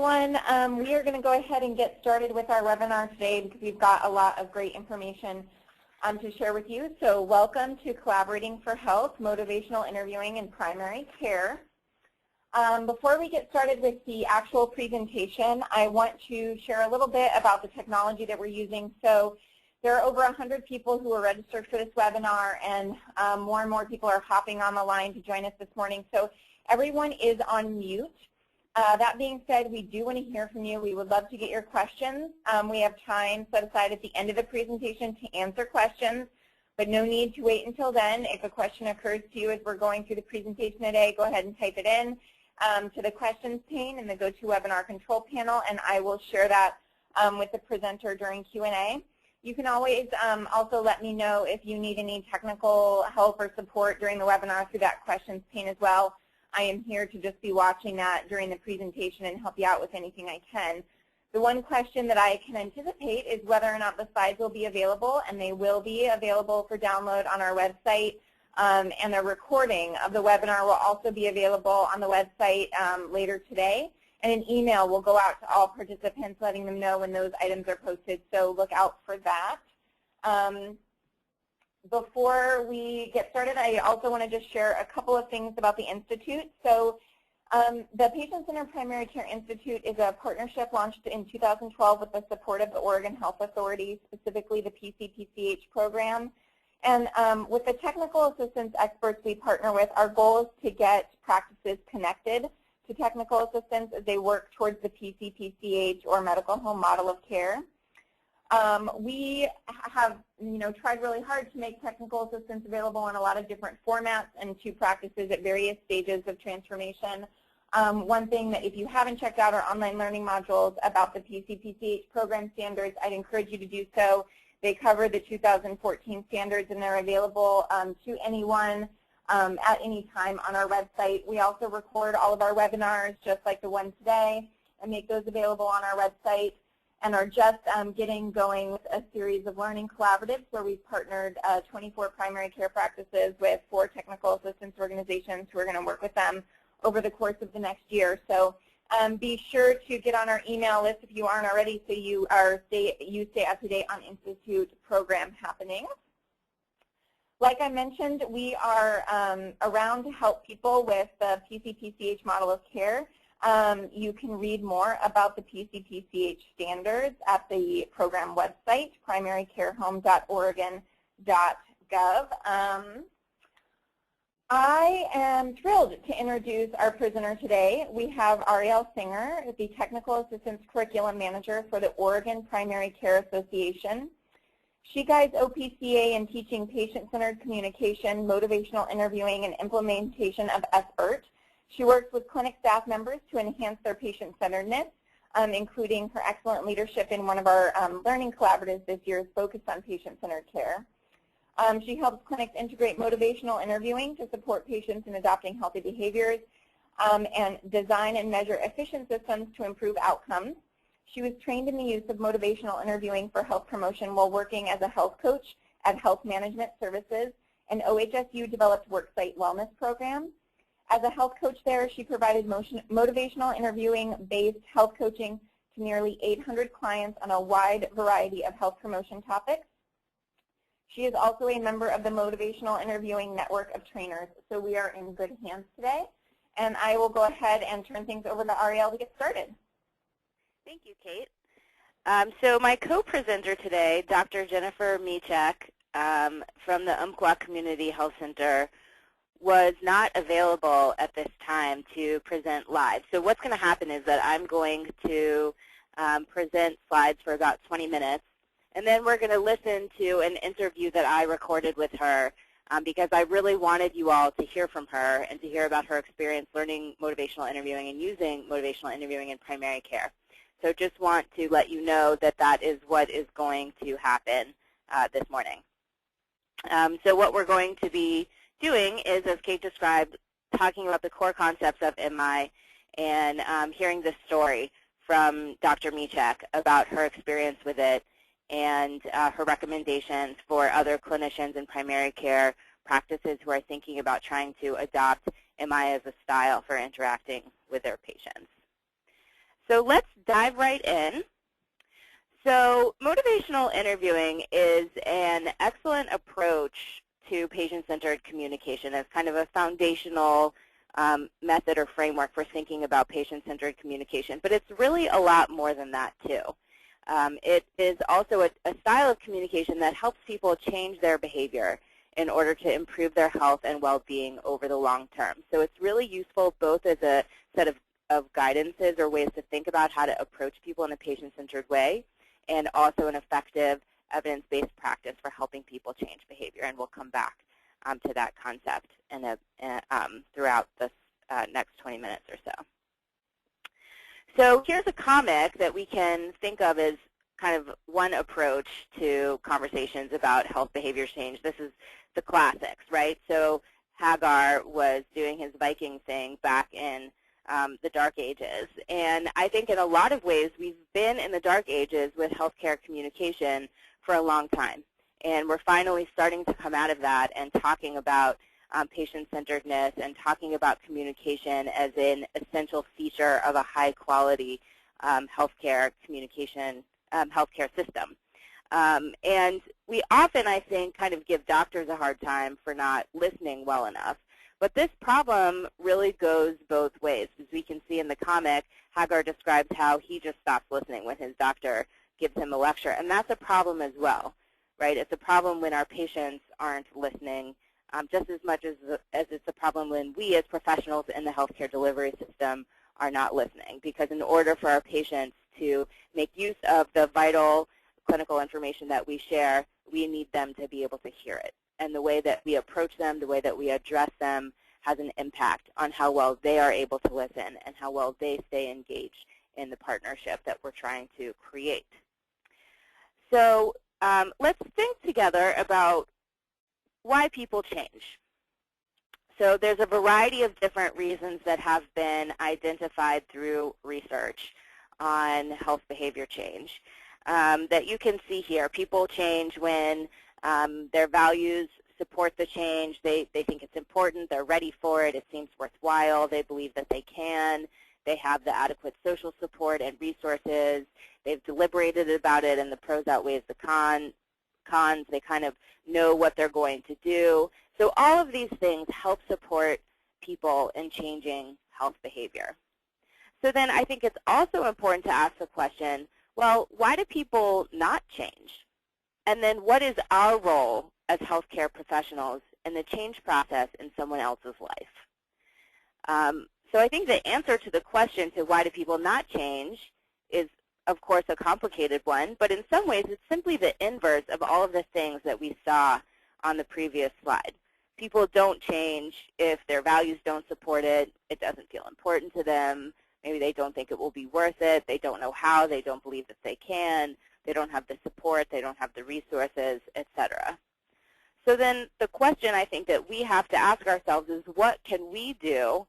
everyone. We are going to go ahead and get started with our webinar today because we've got a lot of great information to share with you. So welcome to Collaborating for Health, Motivational Interviewing in Primary Care. Before we get started with the actual presentation, I want to share a little bit about the technology that we're using. So there are over 100 people who are registered for this webinar, and more people are hopping on the line to join us this morning. So everyone is on mute. That being said, we do want to hear from you. We would love to get your questions. We have time set aside at the end of the presentation to answer questions, but no need to wait until then. If a question occurs to you as we're going through the presentation today, go ahead and type it in to the questions pane in the GoToWebinar control panel, and I will share that with the presenter during Q&A. You can always also let me know if you need any technical help or support during the webinar through that questions pane as well. I am here to just be watching that during the presentation and help you out with anything I can. The one question that I can anticipate is whether or not the slides will be available, and they will be available for download on our website. And the recording of the webinar will also be available on the website later today. And an email will go out to all participants letting them know when those items are posted, so look out for that. Before we get started, I also want to just share a couple of things about the Institute. So the Patient-Centered Primary Care Institute is a partnership launched in 2012 with the support of the Oregon Health Authority, specifically the PCPCH program. And with the technical assistance experts we partner with, our goal is to get practices connected to technical assistance as they work towards the PCPCH or medical home model of care. We have, tried really hard to make technical assistance available in a lot of different formats and to practices at various stages of transformation. One thing that if you haven't checked out our online learning modules about the PCPCH program standards, I'd encourage you to do so. They cover the 2014 standards, and they're available to anyone at any time on our website. We also record all of our webinars, just like the one today, and make those available on our website, and are just getting going with a series of learning collaboratives where we've partnered 24 primary care practices with 4 technical assistance organizations who are going to work with them over the course of the next year. So be sure to get on our email list if you aren't already, so you stay up to date on Institute program happenings. Like I mentioned, we are around to help people with the PCPCH model of care. You can read more about the PCPCH standards at the program website, primarycarehome.oregon.gov. I am thrilled to introduce our presenter today. We have Ariel Singer, the Technical Assistance Curriculum Manager for the Oregon Primary Care Association. She guides OPCA in teaching patient-centered communication, motivational interviewing, and implementation of SBIRT. She works with clinic staff members to enhance their patient-centeredness, including her excellent leadership in one of our learning collaboratives this year focused on patient-centered care. She helps clinics integrate motivational interviewing to support patients in adopting healthy behaviors and design and measure efficient systems to improve outcomes. She was trained in the use of motivational interviewing for health promotion while working as a health coach at Health Management Services, an OHSU developed worksite wellness program. As a health coach there, she provided motivational interviewing-based health coaching to nearly 800 clients on a wide variety of health promotion topics. She is also a member of the Motivational Interviewing Network of Trainers, so we are in good hands today. And I will go ahead and turn things over to Ariel to get started. Thank you, Kate. So my co-presenter today, Dr. Jennifer Michak from the Umpqua Community Health Center, was not available at this time to present live. So what's going to happen is that I'm going to present slides for about 20 minutes, and then we're going to listen to an interview that I recorded with her because I really wanted you all to hear from her and to hear about her experience learning motivational interviewing and using motivational interviewing in primary care. So just want to let you know that that is what is going to happen this morning. So what we're going to be doing is, as Kate described, talking about the core concepts of MI and hearing this story from Dr. Michak about her experience with it and her recommendations for other clinicians in primary care practices who are thinking about trying to adopt MI as a style for interacting with their patients. So let's dive right in. So motivational interviewing is an excellent approach to patient-centered communication as kind of a foundational method or framework for thinking about patient-centered communication. But it's really a lot more than that, too. It is also a style of communication that helps people change their behavior in order to improve their health and well-being over the long term. So it's really useful both as a set of guidances or ways to think about how to approach people in a patient-centered way, and also an effective evidence-based practice for helping people change behavior. And we'll come back to that concept throughout the next 20 minutes or so. So here's a comic that we can think of as kind of one approach to conversations about health behavior change. This is the classics, right? So Hagar was doing his Viking thing back in the Dark Ages. And I think in a lot of ways we've been in the Dark Ages with healthcare communication for a long time. And we're finally starting to come out of that and talking about patient-centeredness and talking about communication as an essential feature of a high-quality healthcare communication, healthcare system. And we often, I think, kind of give doctors a hard time for not listening well enough. But this problem really goes both ways. As we can see in the comic, Hagar describes how he just stops listening when his doctor gives him a lecture. And that's a problem as well, right? It's a problem when our patients aren't listening, just as much as it's a problem when we as professionals in the healthcare delivery system are not listening. Because in order for our patients to make use of the vital clinical information that we share, we need them to be able to hear it. And the way that we approach them, the way that we address them has an impact on how well they are able to listen and how well they stay engaged in the partnership that we're trying to create. So let's think together about why people change. So there's a variety of different reasons that have been identified through research on health behavior change that you can see here. People change when their values support the change. They think it's important. They're ready for it. It seems worthwhile. They believe that they can. They have the adequate social support and resources. They've deliberated about it, and the pros outweighs the cons. They kind of know what they're going to do. So all of these things help support people in changing health behavior. So then I think it's also important to ask the question, well, why do people not change? And then what is our role as healthcare professionals in the change process in someone else's life? So I think the answer to the question to why do people not change is, of course, a complicated one, but in some ways it's simply the inverse of all of the things that we saw on the previous slide. People don't change if their values don't support it, it doesn't feel important to them, maybe they don't think it will be worth it, they don't know how, they don't believe that they can, they don't have the support, they don't have the resources, etc. So then the question I think that we have to ask ourselves is, what can we do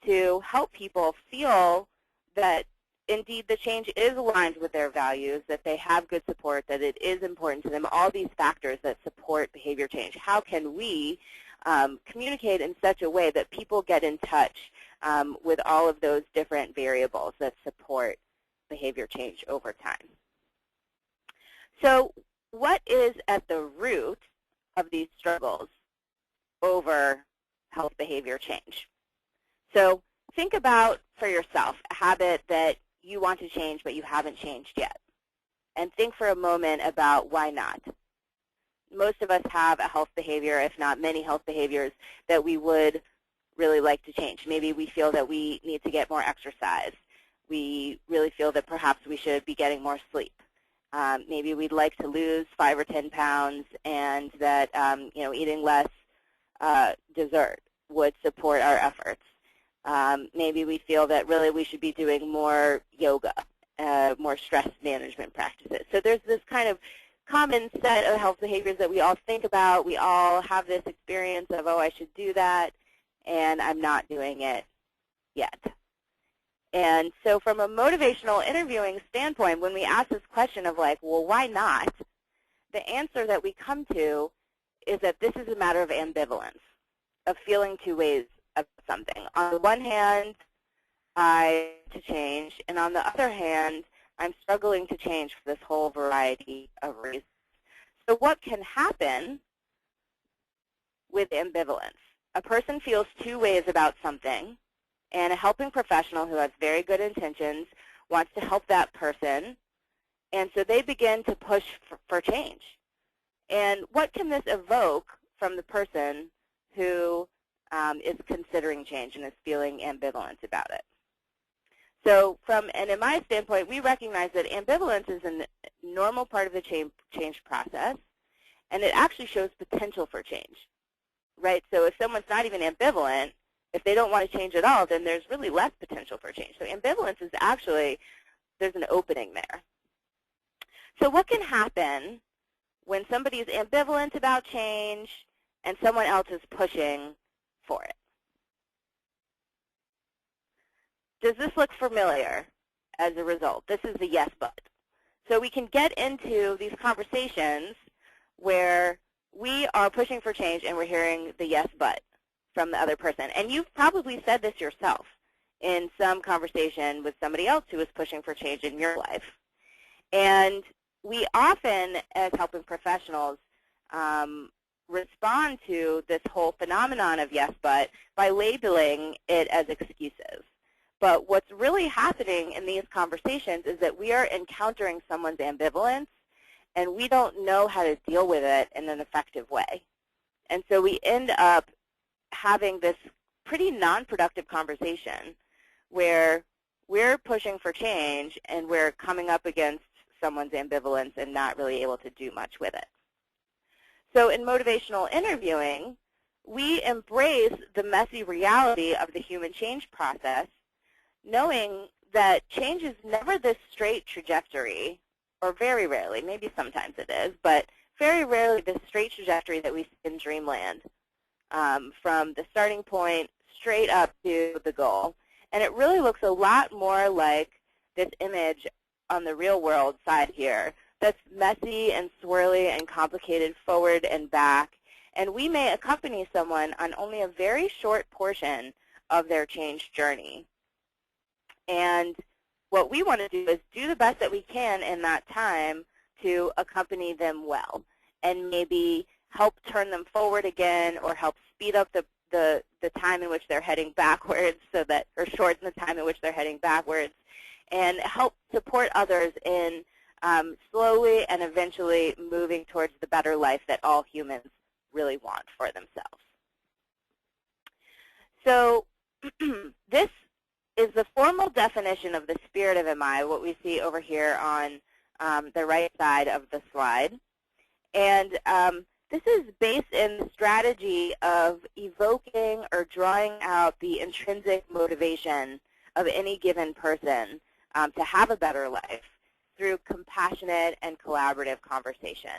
to help people feel that indeed the change is aligned with their values, that they have good support, that it is important to them, all these factors that support behavior change? How can we communicate in such a way that people get in touch with all of those different variables that support behavior change over time? So what is at the root of these struggles over health behavior change? So think about, for yourself, a habit that you want to change but you haven't changed yet. And think for a moment about why not. Most of us have a health behavior, if not many health behaviors, that we would really like to change. Maybe we feel that we need to get more exercise. We really feel that perhaps we should be getting more sleep. Maybe we'd like to lose 5 or 10 pounds, and that eating less dessert would support our efforts. Maybe we feel that really we should be doing more yoga, more stress management practices. So there's this kind of common set of health behaviors that we all think about. We all have this experience of, oh, I should do that, and I'm not doing it yet. And so from a motivational interviewing standpoint, when we ask this question of like, well, why not? The answer that we come to is that this is a matter of ambivalence, of feeling two ways of something. On the one hand, I to change, and on the other hand, I'm struggling to change for this whole variety of reasons. So what can happen with ambivalence? A person feels two ways about something, and a helping professional who has very good intentions wants to help that person, and so they begin to push for change. And what can this evoke from the person who is considering change and is feeling ambivalent about it? So from an MI standpoint, we recognize that ambivalence is a normal part of the change process, and it actually shows potential for change, right? So if someone's not even ambivalent, if they don't want to change at all, then there's really less potential for change. So ambivalence is actually, there's an opening there. So what can happen when somebody is ambivalent about change and someone else is pushing for it? Does this look familiar as a result? This is the yes but. So we can get into these conversations where we are pushing for change and we're hearing the yes but from the other person. And you've probably said this yourself in some conversation with somebody else who is pushing for change in your life. And we often, as helping professionals, respond to this whole phenomenon of yes but by labeling it as excuses. But what's really happening in these conversations is that we are encountering someone's ambivalence, and we don't know how to deal with it in an effective way. And so we end up having this pretty non-productive conversation where we're pushing for change and we're coming up against someone's ambivalence and not really able to do much with it. So in motivational interviewing, we embrace the messy reality of the human change process, knowing that change is never this straight trajectory, or very rarely, maybe sometimes it is, but very rarely this straight trajectory that we see in dreamland, from the starting point straight up to the goal. And it really looks a lot more like this image on the real world side here that's messy and swirly and complicated forward and back. And we may accompany someone on only a very short portion of their change journey. And what we want to do is do the best that we can in that time to accompany them well and maybe help turn them forward again or help speed up the time in which they're heading backwards, so that, or shorten the time in which they're heading backwards, and help support others in slowly and eventually moving towards the better life that all humans really want for themselves. So this is the formal definition of the spirit of MI, what we see over here on the right side of the slide. And this is based in the strategy of evoking or drawing out the intrinsic motivation of any given person to have a better life through compassionate and collaborative conversation.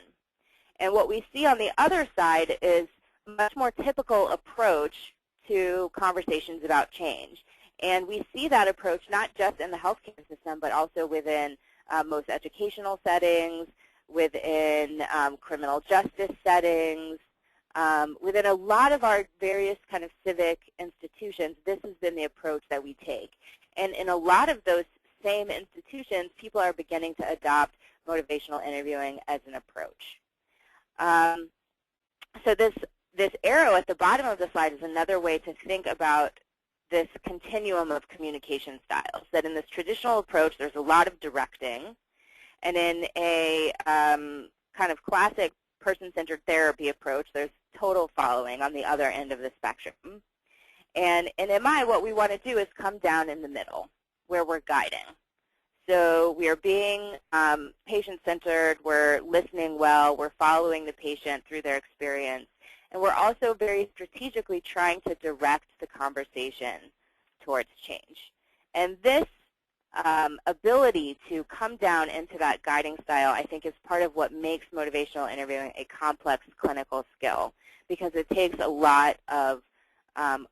And what we see on the other side is a much more typical approach to conversations about change. And we see that approach not just in the healthcare system, but also within most educational settings, within criminal justice settings, within a lot of our various kind of civic institutions. This has been the approach that we take. And in a lot of those same institutions, people are beginning to adopt motivational interviewing as an approach. So this arrow at the bottom of the slide is another way to think about this continuum of communication styles, that in this traditional approach, there's a lot of directing, and in a kind of classic person-centered therapy approach, there's total following on the other end of the spectrum. And in MI, what we want to do is come down in the middle, where we're guiding. So we are being patient-centered, we're listening well, we're following the patient through their experience, and we're also very strategically trying to direct the conversation towards change. And this ability to come down into that guiding style, I think, is part of what makes motivational interviewing a complex clinical skill, because it takes a lot of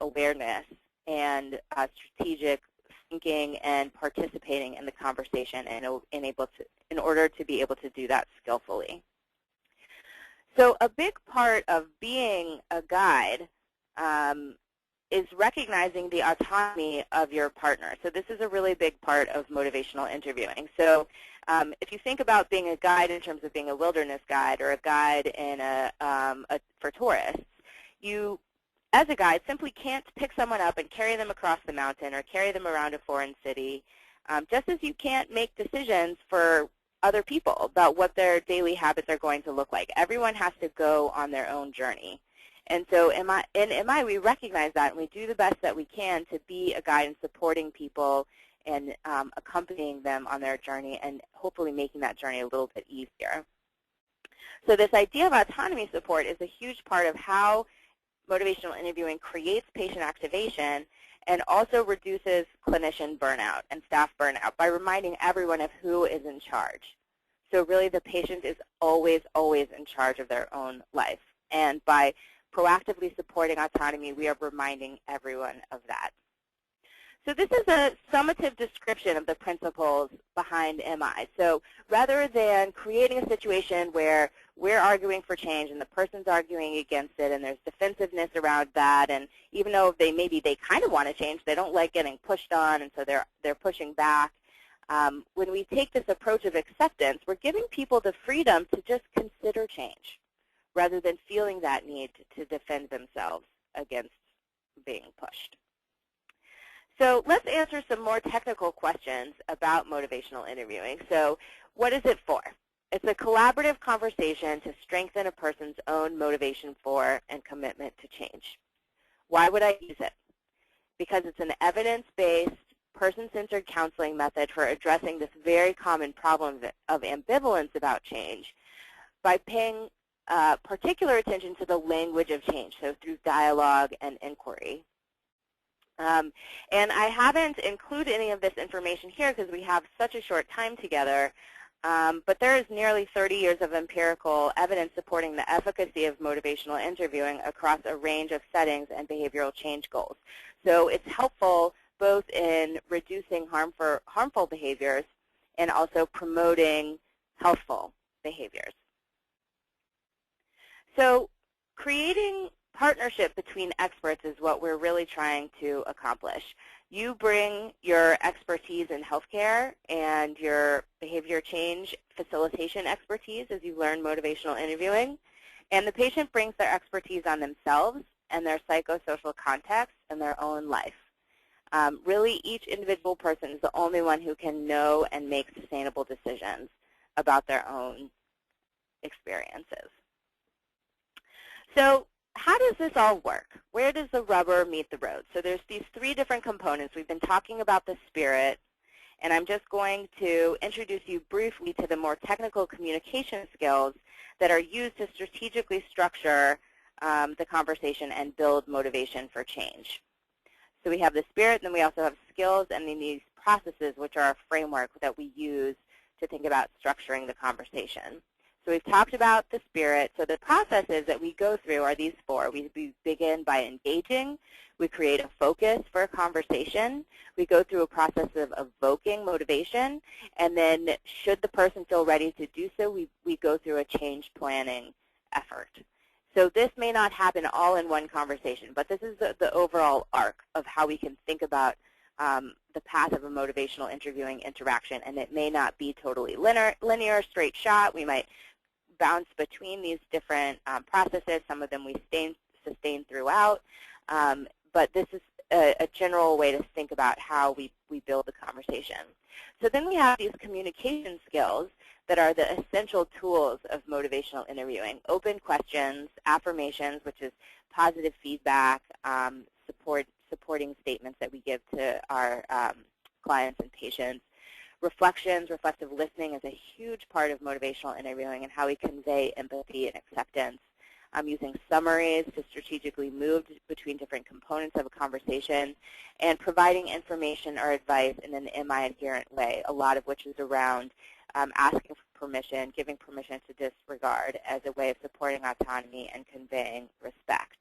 awareness and strategic thinking and participating in the conversation in order to be able to do that skillfully. So a big part of being a guide is recognizing the autonomy of your partner. So this is a really big part of motivational interviewing. So if you think about being a guide in terms of being a wilderness guide or a guide in for tourists, you, as a guide, simply can't pick someone up and carry them across the mountain or carry them around a foreign city, just as you can't make decisions for other people about what their daily habits are going to look like. Everyone has to go on their own journey. And so in MI, we recognize that, and we do the best that we can to be a guide in supporting people and accompanying them on their journey and hopefully making that journey a little bit easier. So this idea of autonomy support is a huge part of how motivational interviewing creates patient activation and also reduces clinician burnout and staff burnout by reminding everyone of who is in charge. So really the patient is always, always in charge of their own life. And by proactively supporting autonomy, we are reminding everyone of that. So this is a summative description of the principles behind MI. So rather than creating a situation where we're arguing for change and the person's arguing against it and there's defensiveness around that, and even though maybe they kind of want to change, they don't like getting pushed on, and so they're pushing back. When we take this approach of acceptance, we're giving people the freedom to just consider change rather than feeling that need to defend themselves against being pushed. So let's answer some more technical questions about motivational interviewing. So what is it for? It's a collaborative conversation to strengthen a person's own motivation for and commitment to change. Why would I use it? Because it's an evidence-based, person-centered counseling method for addressing this very common problem of ambivalence about change by paying particular attention to the language of change, so through dialogue and inquiry. And I haven't included any of this information here because we have such a short time together, but there is nearly 30 years of empirical evidence supporting the efficacy of motivational interviewing across a range of settings and behavioral change goals. So it's helpful both in reducing harmful behaviors and also promoting healthful behaviors. So creating partnership between experts is what we're really trying to accomplish. You bring your expertise in healthcare and your behavior change facilitation expertise as you learn motivational interviewing, and the patient brings their expertise on themselves and their psychosocial context and their own life. Really, each individual person is the only one who can know and make sustainable decisions about their own experiences. So how does this all work? Where does the rubber meet the road? So there's these three different components. We've been talking about the spirit, and I'm just going to introduce you briefly to the more technical communication skills that are used to strategically structure the conversation and build motivation for change. So we have the spirit, and then we also have skills, and then these processes, which are a framework that we use to think about structuring the conversation. So we've talked about the spirit. So the processes that we go through are these four. We begin by engaging. We create a focus for a conversation. We go through a process of evoking motivation. And then should the person feel ready to do so, we go through a change planning effort. So this may not happen all in one conversation, but this is the overall arc of how we can think about the path of a motivational interviewing interaction. And it may not be totally linear, straight shot. We might bounce between these different processes. Some of them we sustain throughout. But this is a general way to think about how we build the conversation. So then we have these communication skills that are the essential tools of motivational interviewing. Open questions, affirmations, which is positive feedback, supporting statements that we give to our clients and patients. Reflections, reflective listening is a huge part of motivational interviewing and how we convey empathy and acceptance. Using summaries to strategically move between different components of a conversation, and providing information or advice in an MI-adherent way, a lot of which is around asking for permission, giving permission to disregard as a way of supporting autonomy and conveying respect.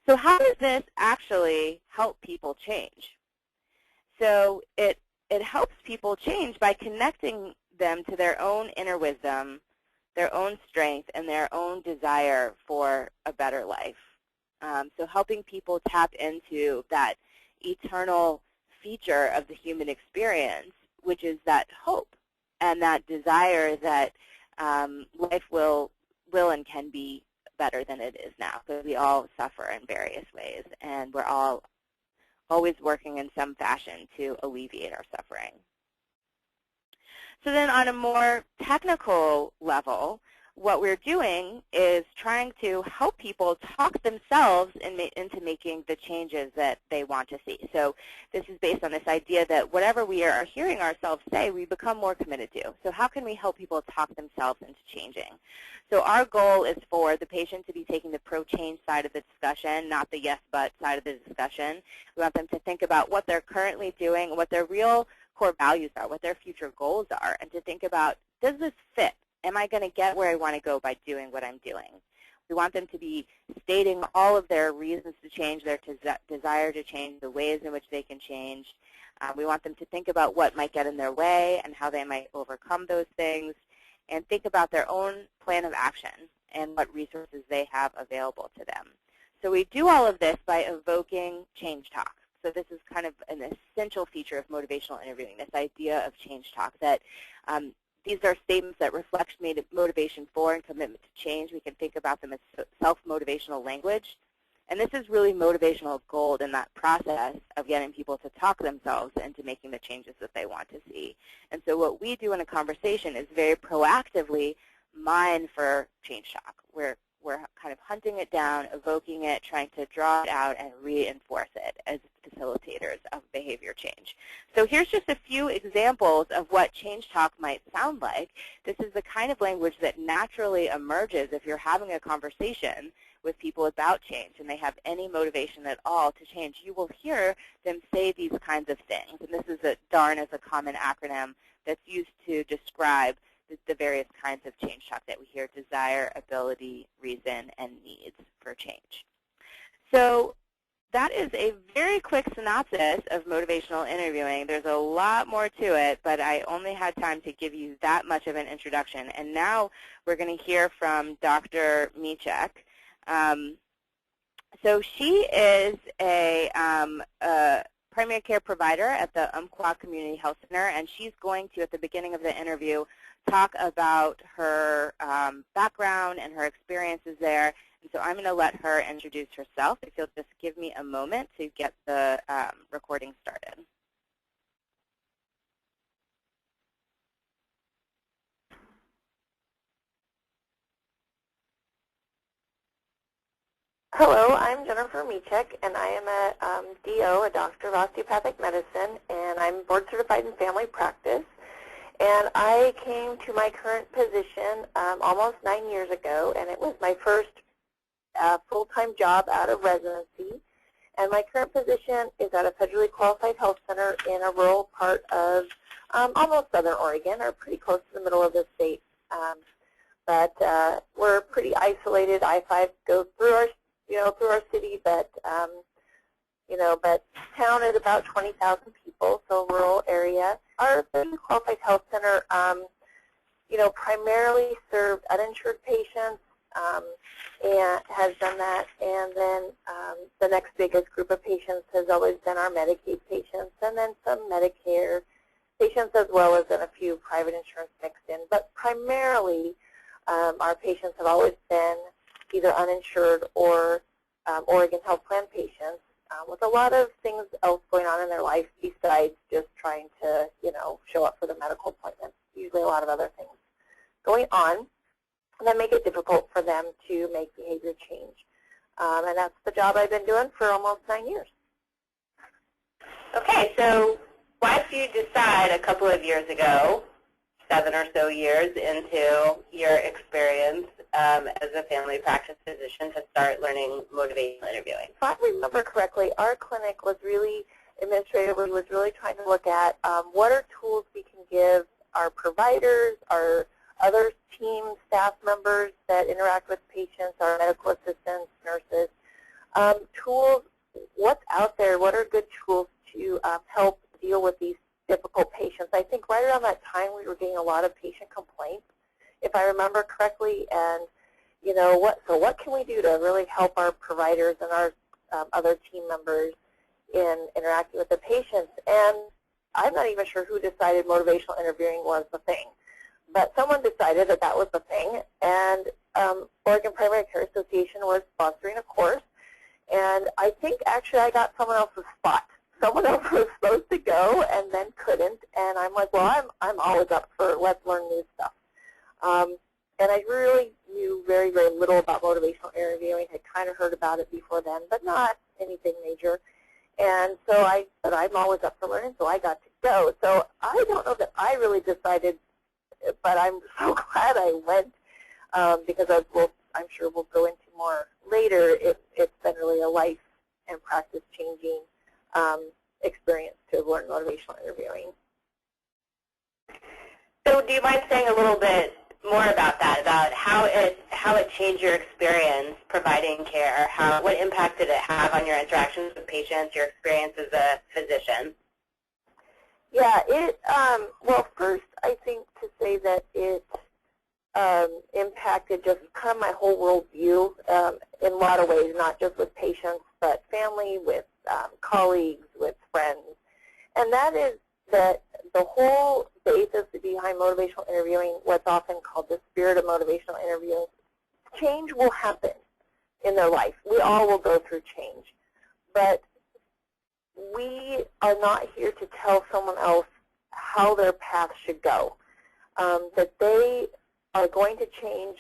So how does this actually help people change? So it helps people change by connecting them to their own inner wisdom, their own strength, and their own desire for a better life. So helping people tap into that eternal feature of the human experience, which is that hope and that desire that life will and can be better than it is now, because we all suffer in various ways, and we're all always working in some fashion to alleviate our suffering. So then on a more technical level, what we're doing is trying to help people talk themselves into making the changes that they want to see. So this is based on this idea that whatever we are hearing ourselves say, we become more committed to. So how can we help people talk themselves into changing? So our goal is for the patient to be taking the pro-change side of the discussion, not the yes-but side of the discussion. We want them to think about what they're currently doing, what their real core values are, what their future goals are, and to think about, does this fit? Am I going to get where I want to go by doing what I'm doing? We want them to be stating all of their reasons to change, their desire to change, the ways in which they can change. We want them to think about what might get in their way and how they might overcome those things, and think about their own plan of action and what resources they have available to them. So we do all of this by evoking change talk. So this is kind of an essential feature of motivational interviewing, this idea of change talk, that these are statements that reflect motivation for and commitment to change. We can think about them as self-motivational language. And this is really motivational gold in that process of getting people to talk themselves into making the changes that they want to see. And so what we do in a conversation is very proactively mine for change talk. We're kind of hunting it down, evoking it, trying to draw it out and reinforce it as facilitators of behavior change. So here's just a few examples of what change talk might sound like. This is the kind of language that naturally emerges if you're having a conversation with people about change and they have any motivation at all to change. You will hear them say these kinds of things. And this is DARN as a common acronym that's used to describe the various kinds of change talk that we hear: desire, ability, reason, and needs for change. So that is a very quick synopsis of motivational interviewing. There's a lot more to it, but I only had time to give you that much of an introduction. And now we're going to hear from Dr. Michek. So she is a primary care provider at the Umpqua Community Health Center, and she's going to, at the beginning of the interview, talk about her background and her experiences there. And so I'm going to let her introduce herself. If you'll just give me a moment to get the recording started. Hello, I'm Jennifer Michek, and I am a DO, a doctor of osteopathic medicine, and I'm board certified in family practice. And I came to my current position almost 9 years ago, and it was my first full-time job out of residency. And my current position is at a federally qualified health center in a rural part of almost southern Oregon, or pretty close to the middle of the state. But we're pretty isolated. I-5 goes through our through our city, but but town is about 20,000 people, so rural area. Our federally qualified health center, primarily served uninsured patients, and has done that. And then the next biggest group of patients has always been our Medicaid patients, and then some Medicare patients, as well as in a few private insurance mixed in. But primarily, our patients have always been either uninsured or Oregon Health Plan patients, with a lot of things else going on in their life besides just trying to, show up for the medical appointments. Usually a lot of other things going on that make it difficult for them to make behavior change. And that's the job I've been doing for almost 9 years. Okay, so why did you decide a couple of years ago, 7 or so years into your experience as a family practice physician, to start learning motivational interviewing? If I remember correctly, our clinic was really, administratively, was really trying to look at what are tools we can give our providers, our other team staff members that interact with patients, our medical assistants, nurses, tools, what's out there, what are good tools to help deal with these difficult patients. I think right around that time we were getting a lot of patient complaints, if I remember correctly, and what can we do to really help our providers and our other team members in interacting with the patients? And I'm not even sure who decided motivational interviewing was the thing, but someone decided that that was the thing, and Oregon Primary Care Association was sponsoring a course, and I think actually I got someone else's spot. Someone else was supposed to go and then couldn't, and I'm like, well, I'm always up for let's learn new stuff. And I really knew very, very little about motivational interviewing. I kind of heard about it before then, but not anything major. And so I said, I'm always up for learning, so I got to go. So I don't know that I really decided, but I'm so glad I went because I'm sure we'll go into more later. It's been really a life and practice-changing experience to learn motivational interviewing. So do you mind saying a little bit more about that, about how it changed your experience providing care? What impact did it have on your interactions with patients, your experience as a physician? Yeah, well, first I think to say that it impacted just kind of my whole worldview in a lot of ways, not just with patients, but family, with colleagues, with friends. And that is that the whole basis behind motivational interviewing, what's often called the spirit of motivational interviewing, change will happen in their life. We all will go through change. But we are not here to tell someone else how their path should go, that they are going to change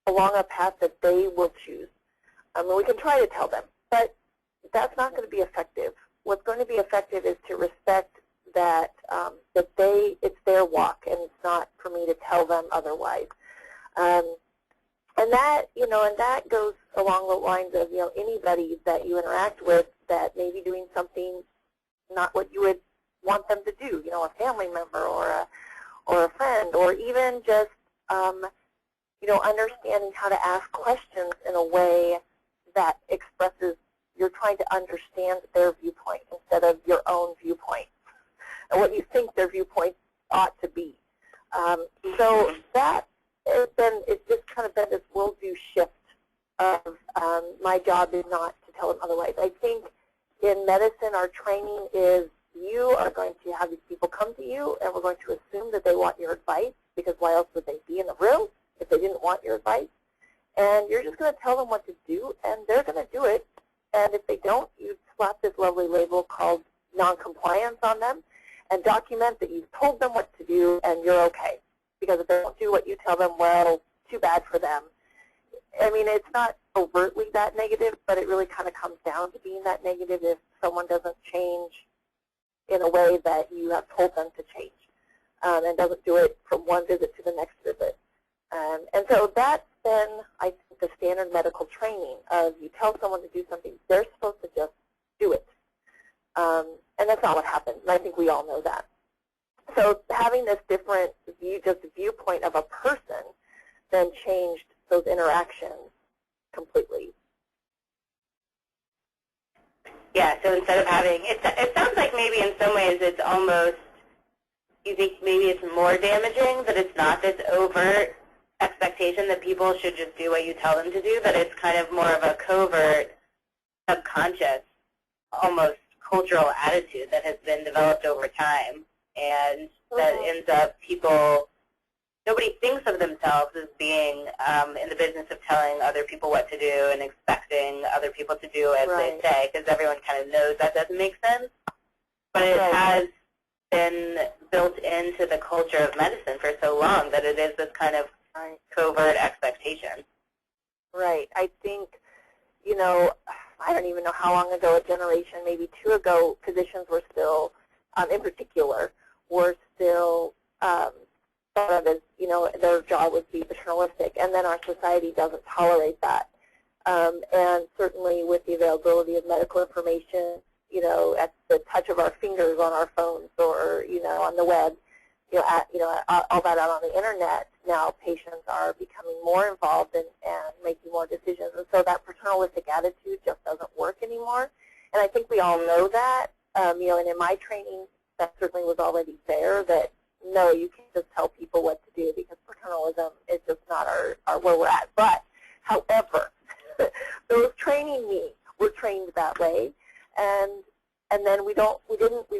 along a path that they will choose. And we can try to tell them, but that's not going to be effective. What's going to be effective is to respect that it's their walk, and it's not for me to tell them otherwise. And that goes along the lines of anybody that you interact with that may be doing something not what you would want them to do. A family member or a friend, or even just understanding how to ask questions in a way that expresses you're trying to understand their viewpoint instead of your own viewpoint and what you think their viewpoint ought to be. So that it's just kind of been this worldview shift of my job is not to tell them otherwise. I think in medicine our training is you are going to have these people come to you, and we're going to assume that they want your advice, because why else would they be in the room if they didn't want your advice? And you're just going to tell them what to do, and they're going to do it. And if they don't, you slap this lovely label called noncompliance on them and document that you've told them what to do and you're okay. Because if they don't do what you tell them, well, too bad for them. I mean, it's not overtly that negative, but it really kind of comes down to being that negative if someone doesn't change in a way that you have told them to change, and doesn't do it from one visit to the next visit. And so that's been, I think, the standard medical training of you tell someone to do something, they're supposed to just do it. And that's not what happens, and I think we all know that. So having this different view, just viewpoint of a person, then changed those interactions completely. Yeah, so instead of having, it sounds like maybe in some ways it's almost, you think maybe it's more damaging, that it's not this overt expectation that people should just do what you tell them to do, that it's kind of more of a covert, subconscious, almost cultural attitude that has been developed over time, and that ends up people, nobody thinks of themselves as being in the business of telling other people what to do and expecting other people to do as they say, because everyone kind of knows that doesn't make sense. But it has been built into the culture of medicine for so long that it is this kind of covert expectation. Right. I think, I don't even know how long ago, a generation, maybe two ago, physicians were still, in particular, were still thought of as, their job would be paternalistic, and then our society doesn't tolerate that. And certainly with the availability of medical information, at the touch of our fingers on our phones or, on the web, all that out on the internet, now patients are becoming more involved and making more decisions. And so that paternalistic attitude just doesn't work anymore. And I think we all know that, and in my training, that certainly was already there, that no, you can't just tell people what to do because paternalism is just not our where we're at. But However, those training me were trained that way, and then we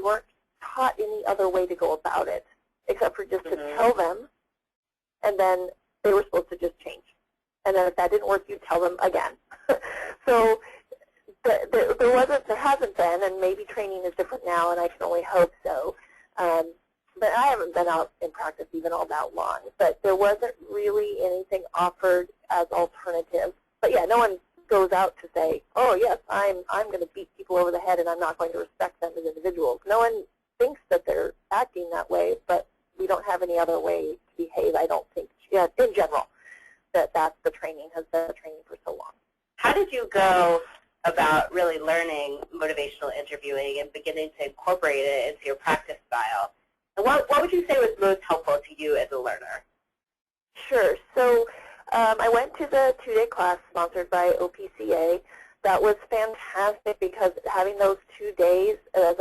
weren't taught any other way to go about it except for just to tell them, and then they were supposed to just change. And then if that didn't work, you tell them again. So there hasn't been, and maybe training is different now, and I can only hope so. But I haven't been out in practice even all that long. But there wasn't really anything offered as alternative. But yeah, no one goes out to say, oh yes, I'm going to beat people over the head, and I'm not going to respect them as individuals. No one thinks that they're acting that way, but we don't have any other way to behave, I don't think, in general, that's the training, has been the training for so long. How did you go about really learning motivational interviewing and beginning to incorporate it into your practice style? And what would you say was most helpful to you as a learner? Sure. So I went to the 2-day class sponsored by OPCA. That was fantastic because having those 2 days as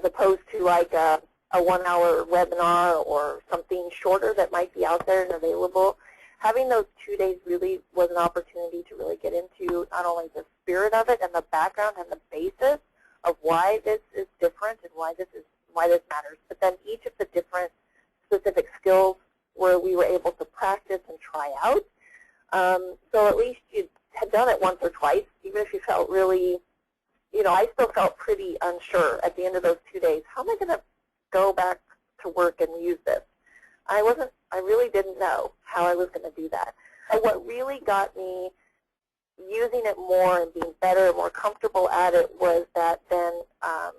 opposed to like a 1-hour webinar or something shorter that might be out there and available, having those 2 days really was an opportunity to really get into not only the spirit of it and the background and the basis of why this is different and why this matters, but then each of the different specific skills where we were able to practice and try out. So at least you had done it once or twice, even if you felt really, I still felt pretty unsure at the end of those 2 days. How am I going to go back to work and use this? I really didn't know how I was going to do that. And what really got me using it more and being better, more comfortable at it was that then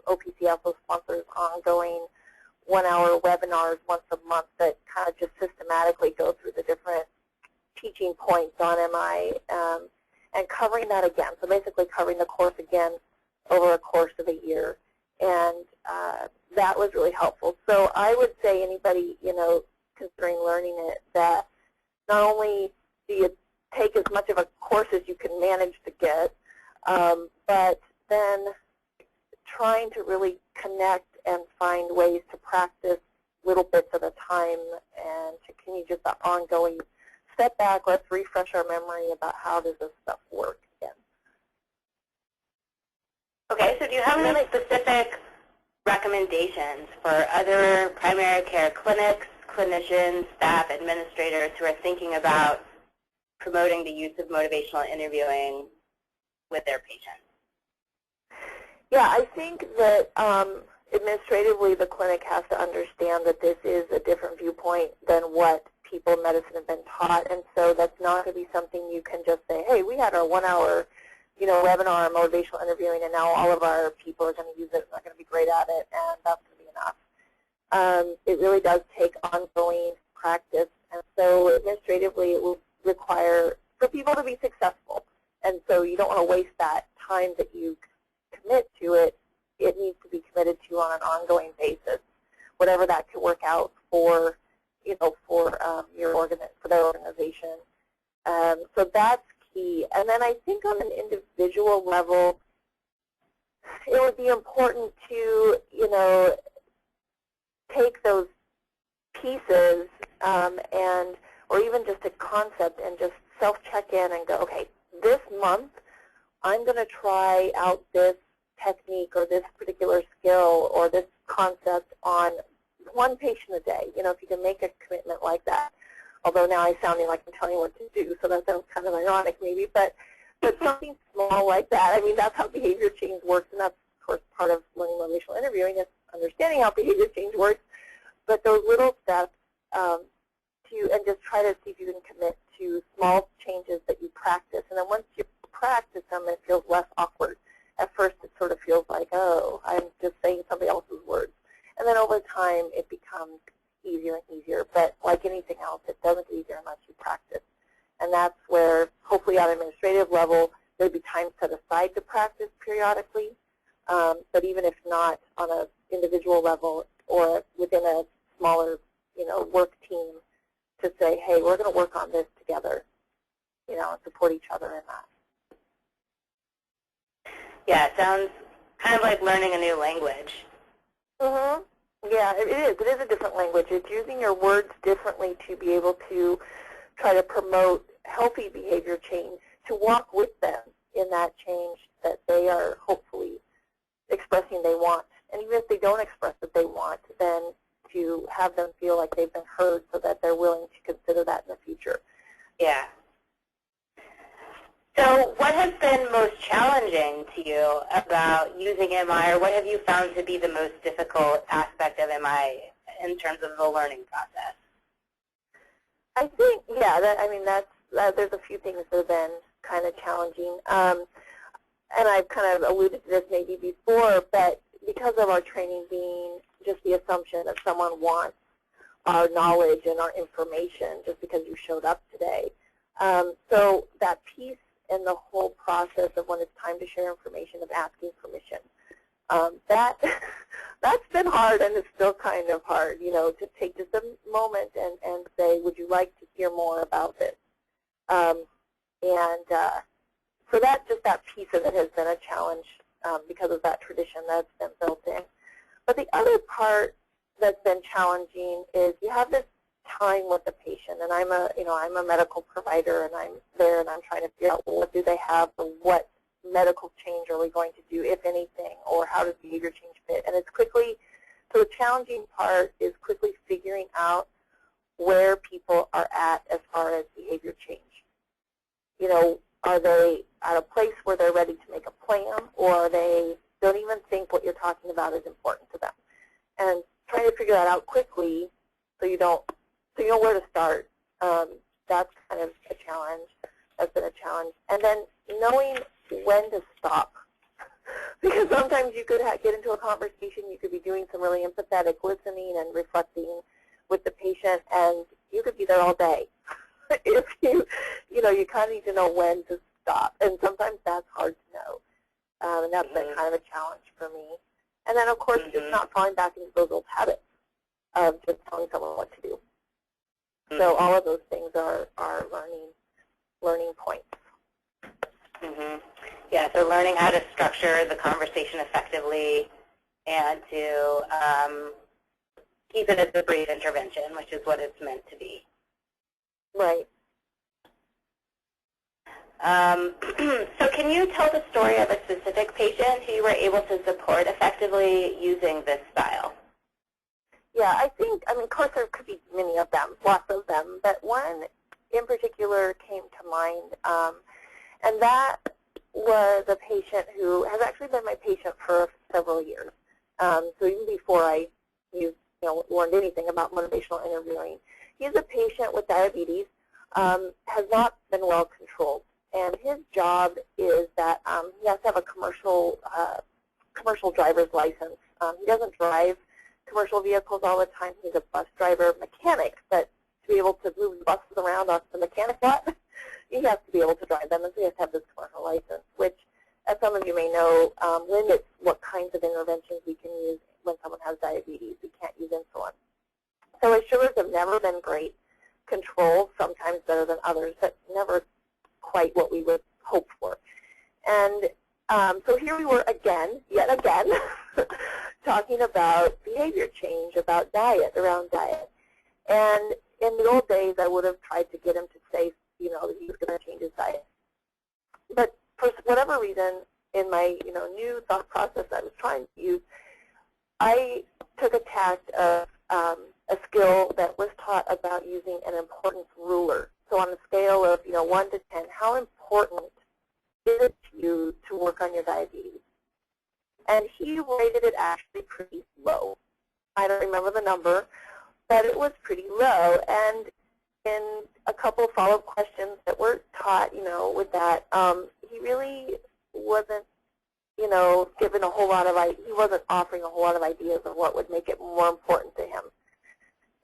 OPC also sponsors ongoing 1-hour webinars once a month that kind of just systematically go through the different teaching points on MI and covering that again. So basically covering the course again over a course of a year. And that was really helpful. So I would say anybody, considering learning it, that not only do you take as much of a course as you can manage to get, but then trying to really connect and find ways to practice little bits at a time and to continue just the ongoing step back, let's refresh our memory about how does this stuff work again. Okay, so do you have any specific recommendations for other primary care clinics, clinicians, staff, administrators who are thinking about promoting the use of motivational interviewing with their patients? Yeah, I think that administratively the clinic has to understand that this is a different viewpoint than what people in medicine have been taught, and so that's not going to be something you can just say, hey, we had our 1-hour webinar on motivational interviewing, and now all of our people are going to use it and they're going to be great at it, and that's going to be enough. It really does take ongoing practice, and so administratively it will require for people to be successful, and so you don't want to waste that time that you commit to it. It needs to be committed to on an ongoing basis, whatever that can work out for, for their organization. So that's key. And then I think on an individual level, it would be important to, take those pieces or even just a concept and just self-check in and go, okay, this month I'm going to try out this technique or this particular skill or this concept on one patient a day. If you can make a commitment like that. Although now I'm sounding like I'm telling you what to do, so that sounds kind of ironic maybe, but something small like that. I mean, that's how behavior change works, and that's, of course, part of learning motivational interviewing is understanding how behavior change works. But those little steps and just try to see if you can commit to small changes that you practice. And then once you practice them, it feels less awkward. At first, it sort of feels like, oh, I'm just saying somebody else's words. And then over time, it becomes easier and easier. But like anything else, it doesn't get easier unless you practice. And that's where, hopefully on an administrative level, there'd be time set aside to practice periodically. But even if not on an individual level or within a smaller, work team, to say, hey, we're going to work on this together, and support each other in that. Yeah, it sounds kind of like learning a new language. Mm-hmm. Yeah, it is. It is a different language. It's using your words differently to be able to try to promote healthy behavior change, to walk with them in that change that they are hopefully expressing they want. And even if they don't express what they want, then to have them feel like they've been heard so that they're willing to consider that in the future. Yeah. So what has been most challenging to you about using MI, or what have you found to be the most difficult aspect of MI in terms of the learning process? I think, yeah, there's a few things that have been kind of challenging. And I've kind of alluded to this maybe before, but because of our training being just the assumption that someone wants our knowledge and our information just because you showed up today. So that piece in the whole process of when it's time to share information, of asking permission, that's been hard, and it's still kind of hard, you know, to take just a moment and say, would you like to hear more about this? So that piece of it has been a challenge because of that tradition that's been built in. But the other part that's been challenging is you have this time with the patient, and I'm a medical provider, and I'm there, and I'm trying to figure out, well, what do they have, or what medical change are we going to do, if anything, or how does behavior change fit? And so the challenging part is quickly figuring out where people are at as far as behavior change. You know, are they at a place where they're ready to make a plan, or they don't even think what you're talking about is important to them? And trying to figure that out quickly so you know where to start. That's kind of a challenge. That's been a challenge. And then knowing when to stop. Because sometimes you could get into a conversation, you could be doing some really empathetic listening and reflecting with the patient, and you could be there all day. If you kind of need to know when to stop. And sometimes that's hard to know. And that's been kind of a challenge for me. And then, of course, just not falling back into those old habits of just telling someone what to do. So all of those things are learning points. Yeah, so learning how to structure the conversation effectively and to keep it as a brief intervention, which is what it's meant to be. Right. So can you tell the story of a specific patient who you were able to support effectively using this style? Yeah, I mean, of course there could be many of them, lots of them, but one in particular came to mind, and that was a patient who has actually been my patient for several years. So even before I learned anything about motivational interviewing, he's a patient with diabetes, has not been well controlled, and his job is that he has to have a commercial driver's license. He doesn't drive commercial vehicles all the time. He's a bus driver mechanic, but to be able to move the buses around off the mechanic lot, he has to be able to drive them, and so he has to have this commercial license, which, as some of you may know, limits what kinds of interventions we can use when someone has diabetes. We can't use insulin. So his sugars have never been great. Controlled, sometimes better than others, but never quite what we would hope for. And so here we were yet again, talking about behavior change, about diet, around diet. And in the old days, I would have tried to get him to say, that he was going to change his diet. But for whatever reason, in my, new thought process I was trying to use, I took a tact of a skill that was taught about using an importance ruler. So on a scale of 1 to 10, how important is it to you to work on your diabetes? And he rated it actually pretty low. I don't remember the number, but it was pretty low. And in a couple of follow-up questions that were taught, with that, he really wasn't, given a whole lot of, he wasn't offering a whole lot of ideas of what would make it more important to him.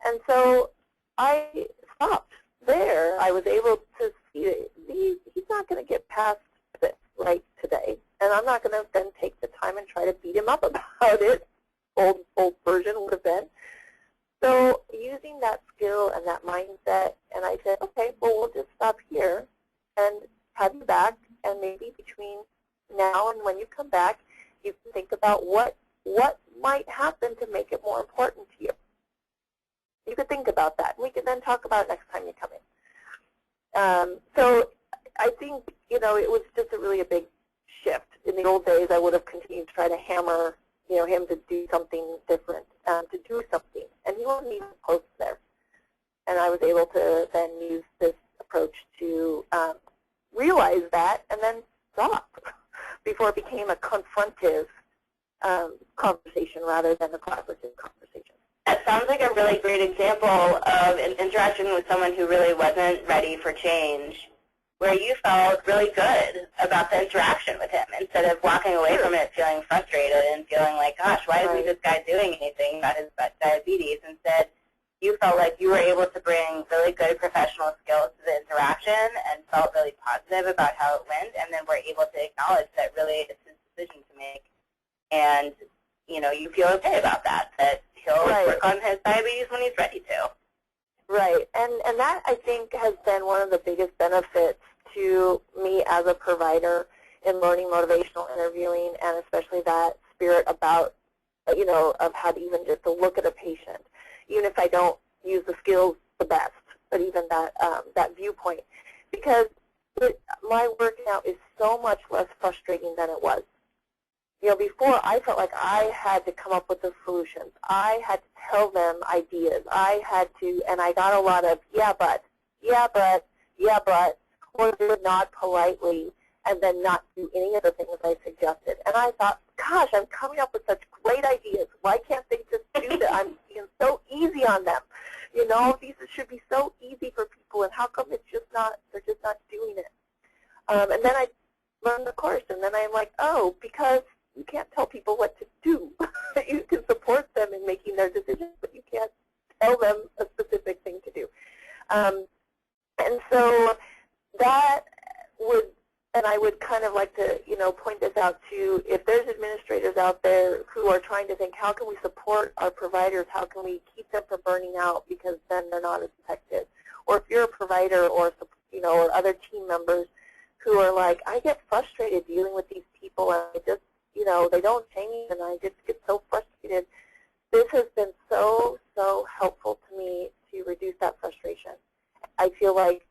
And so I stopped there. I was able to see that he's not going to get past this right today. And I'm not going to then take the time and try to beat him up about it. Old version would have been. So using that skill and that mindset, and I said, okay, well, we'll just stop here and have you back, and maybe between now and when you come back, you can think about what might happen to make it more important to you. You could think about that. We can then talk about it next time you come in. So I think, it was just really a big shift. In the old days, I would have continued to try to hammer, him to do something different, to do something. And he wasn't even close there. And I was able to then use this approach to realize that and then stop before it became a confrontive conversation rather than a collaborative conversation. That sounds like a really great example of an interaction with someone who really wasn't ready for change, where you felt really good about the interaction with him instead of walking away from it feeling frustrated and feeling like, gosh, why isn't this guy doing anything about his diabetes? Instead, you felt like you were able to bring really good professional skills to the interaction and felt really positive about how it went, and then were able to acknowledge that really it's his decision to make. And, you feel okay about that, that he'll work on his diabetes when he's ready to. Right, and that, I think, has been one of the biggest benefits to me as a provider in learning motivational interviewing, and especially that spirit about, of how to even just to look at a patient, even if I don't use the skills the best, but even that, that viewpoint. Because my work now is so much less frustrating than it was. Before I felt like I had to come up with the solutions. I had to tell them ideas. I had to, and I got a lot of, yeah, but, or they would nod politely and then not do any of the things I suggested. And I thought, gosh, I'm coming up with such great ideas. Why can't they just do that? I'm being so easy on them. These should be so easy for people, and how come it's just not, they're just not doing it? And then I learned the course, and then I'm like, oh, because you can't tell people what to do. You can support them in making their decisions, but you can't tell them a specific thing to do. And so that would, and I would kind of like to, point this out too, if there's administrators out there who are trying to think, how can we support our providers? How can we keep them from burning out because then they're not as effective? Or if you're a provider or, or other team members who are like, I get frustrated dealing with these people and I just, they don't change and I just get so frustrated. This has been so, so helpful to me to reduce that frustration. I feel like,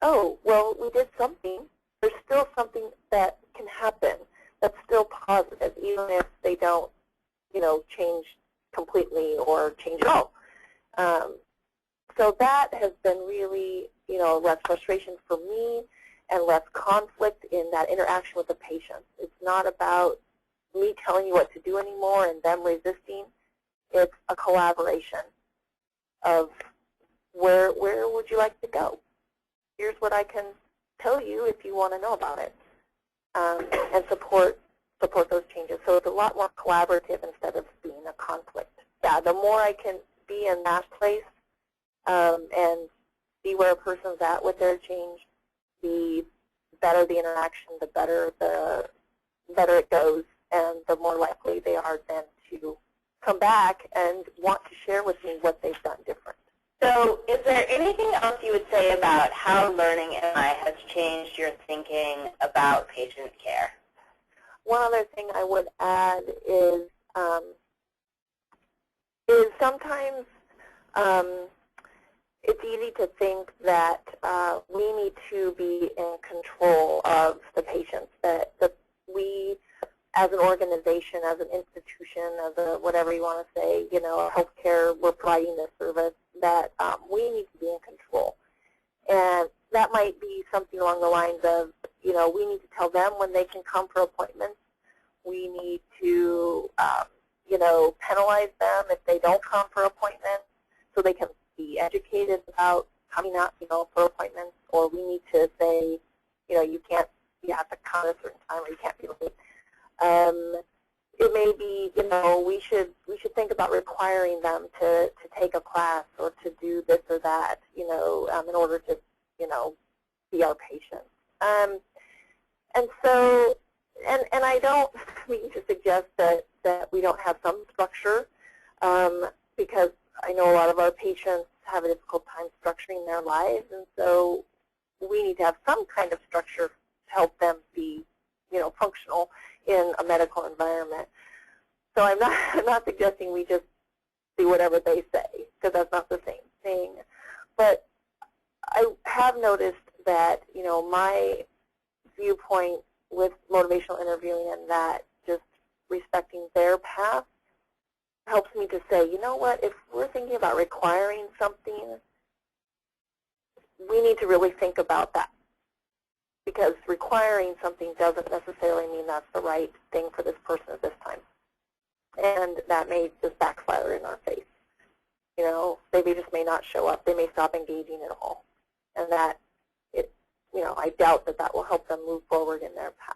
oh, well, we did something. There's still something that can happen that's still positive, even if they don't, change completely or change at all. So that has been really, less frustration for me and less conflict in that interaction with the patient. It's not about me telling you what to do anymore and them resisting. It's a collaboration of where would you like to go? Here's what I can tell you if you want to know about it, and support those changes. So it's a lot more collaborative instead of being a conflict. Yeah, the more I can be in that place and see where a person's at with their change, the better the interaction, the better it goes, and the more likely they are then to come back and want to share with me what they've done different. So is there anything else you would say about how learning MI has changed your thinking about patient care? One other thing I would add is sometimes it's easy to think that we need to be in control of the patients, that we as an organization, as an institution, as a whatever you want to say, healthcare, we're providing this service, that we need to be in control. And that might be something along the lines of, we need to tell them when they can come for appointments. We need to, penalize them if they don't come for appointments so they can be educated about coming out, for appointments. Or we need to say, you have to come at a certain time or you can't be late. It may be, we should think about requiring them to take a class or to do this or that, in order to, be our patients. And so, and I don't mean to suggest that we don't have some structure, because I know a lot of our patients have a difficult time structuring their lives, and so we need to have some kind of structure to help them be, functional in a medical environment. So I'm not suggesting we just do whatever they say, because that's not the same thing. But I have noticed that, you know, my viewpoint with motivational interviewing and that just respecting their path helps me to say, you know what, if we're thinking about requiring something, we need to really think about that. Because requiring something doesn't necessarily mean that's the right thing for this person at this time. And that may just backfire in our face. You know, they just may not show up. They may stop engaging at all. And that, you know, I doubt that that will help them move forward in their path.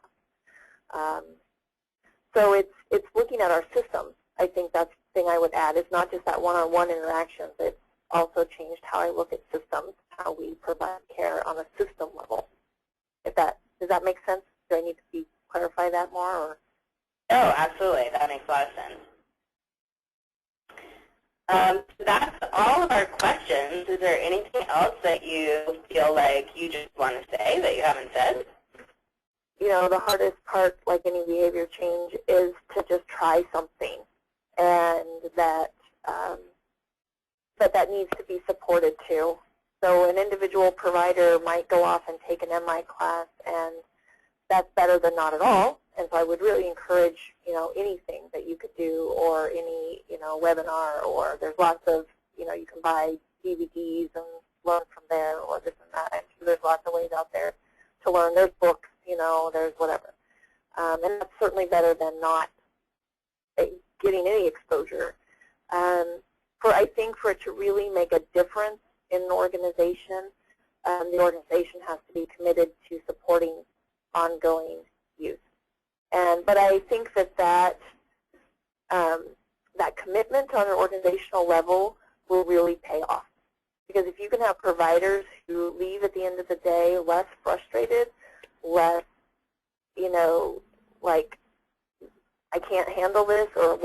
So it's looking at our systems. I think that's the thing I would add. It's not just that one-on-one interactions. It's also changed how I look at systems, how we provide care on a system level. Does that make sense? Do I need to clarify that more? Or? Oh, absolutely. That makes a lot of sense. That's all of our questions. Is there anything else that you feel like you just want to say that you haven't said? You know, the hardest part, like any behavior change, is to just try something, and that that needs to be supported too. So an individual provider might go off and take an MI class, and that's better than not at all. And so I would really encourage, you know, anything that you could do, or any, you know, webinar, or there's lots of, you know, you can buy DVDs and learn from there, or this and that. I'm sure there's lots of ways out there to learn. There's books, you know, there's whatever. And that's certainly better than not getting any exposure. I think for it to really make a difference in an organization, the organization has to be committed to supporting ongoing use. But I think that commitment on an organizational level will really pay off. Because if you can have providers who leave at the end of the day less frustrated, less, you know, like, I can't handle this, or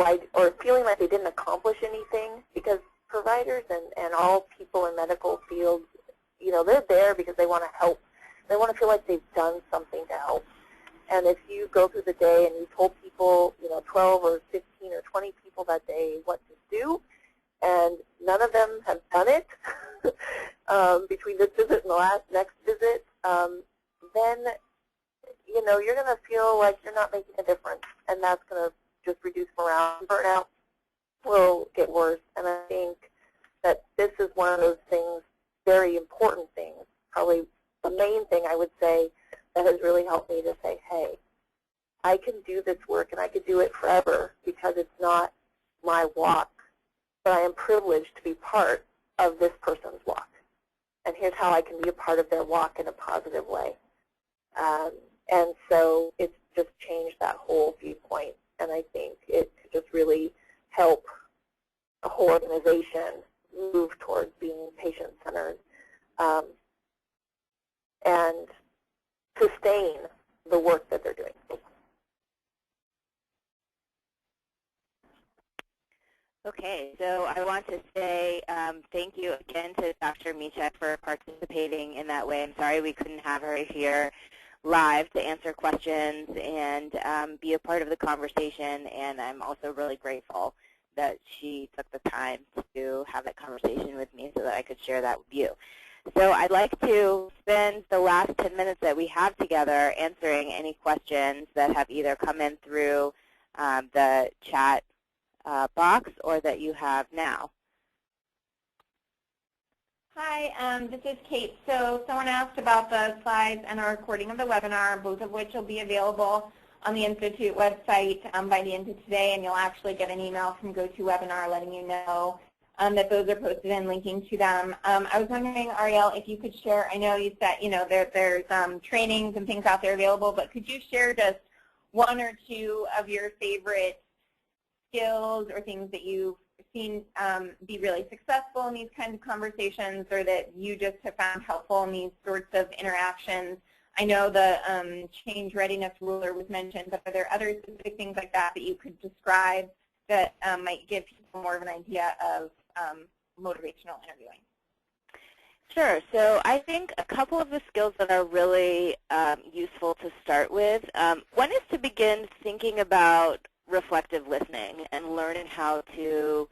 feeling like they didn't accomplish anything, because providers and all people in medical fields, you know, they're there because they want to help. They want to feel like they've done something to help. And if you go through the day and you told people, you know, 12 or 15 or 20 people that day what to do, and none of them have done it between this visit and the next visit, then, you know, you're going to feel like you're not making a difference, and that's going to just reduce morale. Burnout will get worse, and I think that this is one of those things, very important things, probably the main thing I would say that has really helped me to say, hey, I can do this work, and I could do it forever because it's not my walk, but I am privileged to be part of this person's walk. And here's how I can be a part of their walk in a positive way. And so it's just changed that whole viewpoint, and I think it could just really help the whole organization move towards being patient-centered and sustain the work that they're doing. Okay, so I want to say thank you again to Dr. Michek for participating in that way. I'm sorry we couldn't have her here live to answer questions and be a part of the conversation, and I'm also really grateful that she took the time to have that conversation with me so that I could share that with you. So I'd like to spend the last 10 minutes that we have together answering any questions that have either come in through the chat box or that you have now. Hi, this is Kate. So someone asked about the slides and a recording of the webinar, both of which will be available on the Institute website by the end of today, and you'll actually get an email from GoToWebinar letting you know that those are posted and linking to them. I was wondering, Ariel, if you could share, I know you said, you know, there's trainings and things out there available, but could you share just one or two of your favorite skills or things that you've seen be really successful in these kinds of conversations, or that you just have found helpful in these sorts of interactions? I know the change readiness ruler was mentioned, but are there other specific things like that that you could describe that might give people more of an idea of motivational interviewing? Sure. So I think a couple of the skills that are really useful to start with, one is to begin thinking about reflective listening and learning how to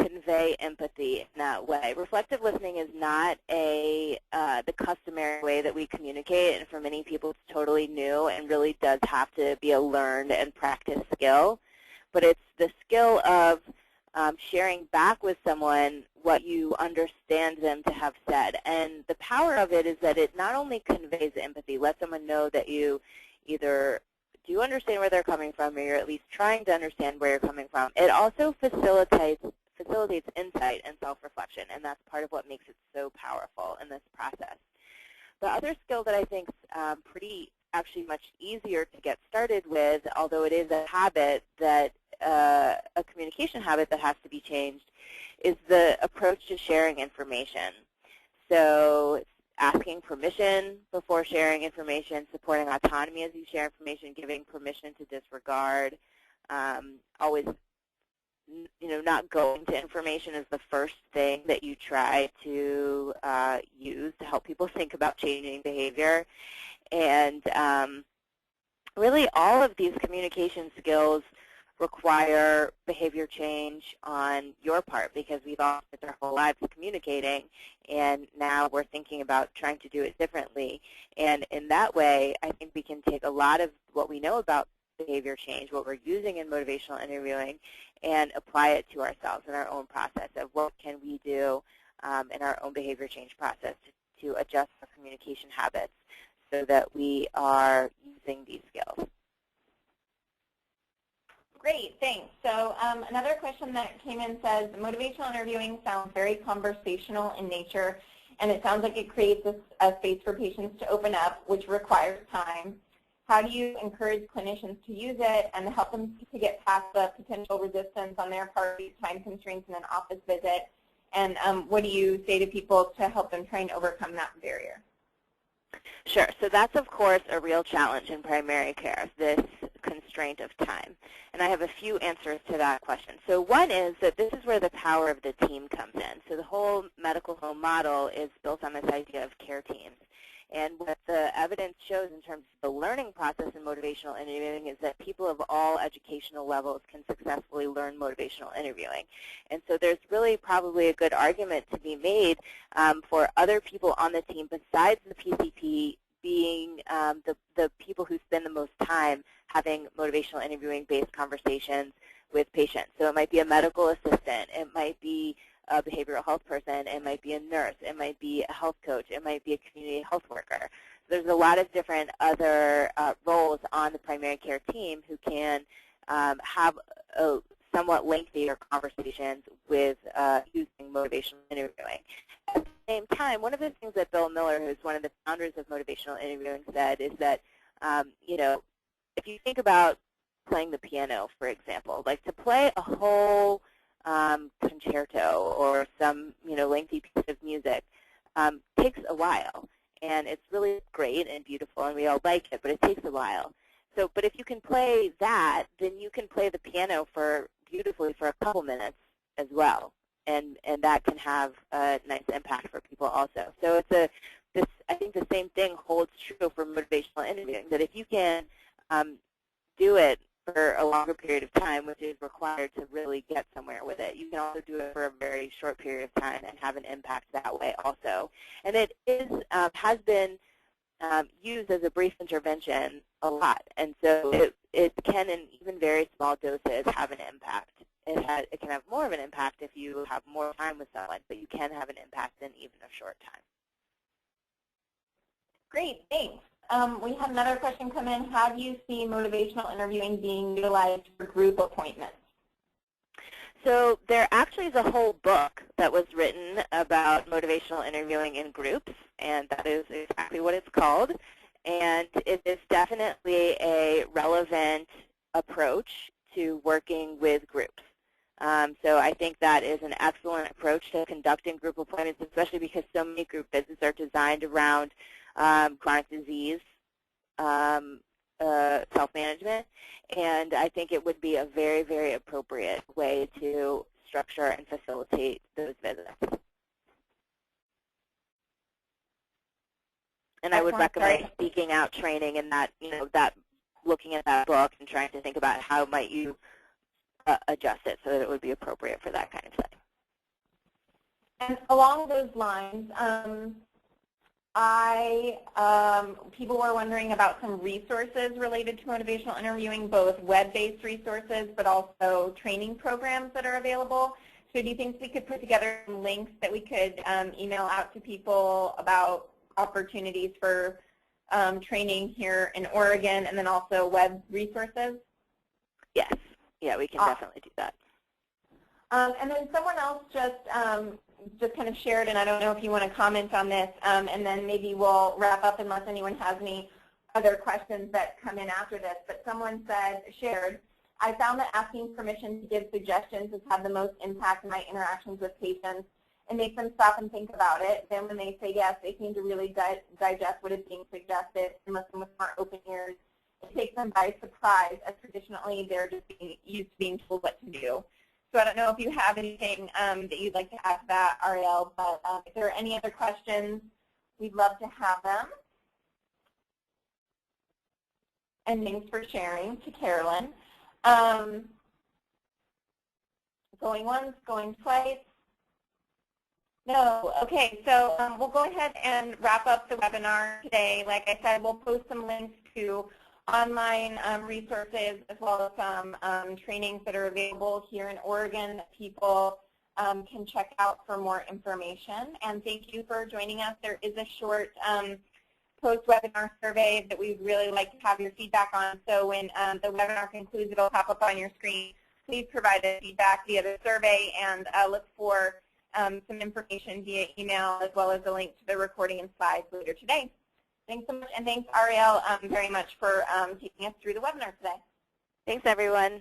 convey convey empathy in that way. Reflective listening is not the customary way that we communicate, and for many people it's totally new and really does have to be a learned and practiced skill. But it's the skill of sharing back with someone what you understand them to have said. And the power of it is that it not only conveys empathy, lets someone know that you either do understand where they're coming from or you're at least trying to understand where you're coming from. It also facilitates insight and self-reflection, and that's part of what makes it so powerful in this process. The other skill that I think is actually much easier to get started with, although it is a habit that a communication habit that has to be changed, is the approach to sharing information. So asking permission before sharing information, supporting autonomy as you share information, giving permission to disregard, always not going to information is the first thing that you try to use to help people think about changing behavior. And really all of these communication skills require behavior change on your part, because we've all spent our whole lives communicating, and now we're thinking about trying to do it differently. And in that way, I think we can take a lot of what we know about behavior change, what we're using in motivational interviewing, and apply it to ourselves in our own process of what can we do in our own behavior change process to adjust our communication habits so that we are using these skills. Great, thanks. So another question that came in says, motivational interviewing sounds very conversational in nature, and it sounds like it creates a space for patients to open up, which requires time. How do you encourage clinicians to use it and help them to get past the potential resistance on their part, time constraints in an office visit? And what do you say to people to help them try and overcome that barrier? Sure. So that's, of course, a real challenge in primary care, this constraint of time. And I have a few answers to that question. So one is that this is where the power of the team comes in. So the whole medical home model is built on this idea of care teams. And what the evidence shows in terms of the learning process in motivational interviewing is that people of all educational levels can successfully learn motivational interviewing. And so there's really probably a good argument to be made for other people on the team besides the PCP being the people who spend the most time having motivational interviewing-based conversations with patients. So it might be a medical assistant. It might be a behavioral health person, it might be a nurse, it might be a health coach, it might be a community health worker. There's a lot of different other roles on the primary care team who can have somewhat lengthier conversations with using motivational interviewing. At the same time, one of the things that Bill Miller, who's one of the founders of motivational interviewing, said is that, if you think about playing the piano, for example, like to play a whole concerto or some lengthy piece of music takes a while, and it's really great and beautiful and we all like it, but it takes a while. So, but if you can play that, then you can play the piano beautifully for a couple minutes as well, and that can have a nice impact for people also. So I think the same thing holds true for motivational interviewing, that if you can do it for a longer period of time, which is required to really get somewhere with it, you can also do it for a very short period of time and have an impact that way also. And it has been used as a brief intervention a lot, and so it can, in even very small doses, have an impact. It can have more of an impact if you have more time with someone, but you can have an impact in even a short time. Great, thanks. We had another question come in. How do you see motivational interviewing being utilized for group appointments? So there actually is a whole book that was written about motivational interviewing in groups, and that is exactly what it's called. And it is definitely a relevant approach to working with groups. So I think that is an excellent approach to conducting group appointments, especially because so many group visits are designed around chronic disease, self-management, and I think it would be a very, very appropriate way to structure and facilitate those visits. And I would recommend seeking out training in that, looking at that book and trying to think about how might you adjust it so that it would be appropriate for that kind of thing. And along those lines, people were wondering about some resources related to motivational interviewing, both web-based resources, but also training programs that are available. So do you think we could put together some links that we could email out to people about opportunities for training here in Oregon, and then also web resources? Yes. Yeah, we can definitely do that. And then someone else just kind of shared, and I don't know if you want to comment on this, and then maybe we'll wrap up unless anyone has any other questions that come in after this. But someone shared, I found that asking permission to give suggestions has had the most impact in my interactions with patients and makes them stop and think about it. Then when they say yes, they seem to really digest what is being suggested and listen with more open ears. It takes them by surprise, as traditionally they're just used to being told what to do. So I don't know if you have anything that you'd like to add to that, Ariel, but if there are any other questions, we'd love to have them. And thanks for sharing to Carolyn. Going once, going twice. No, okay, so we'll go ahead and wrap up the webinar today. Like I said, we'll post some links to online resources as well as some trainings that are available here in Oregon that people can check out for more information. And thank you for joining us. There is a short post-webinar survey that we'd really like to have your feedback on. So when the webinar concludes, it'll pop up on your screen. Please provide the feedback via the survey, and look for some information via email as well as a link to the recording and slides later today. Thanks so much, and thanks, Ariel, very much for taking us through the webinar today. Thanks, everyone.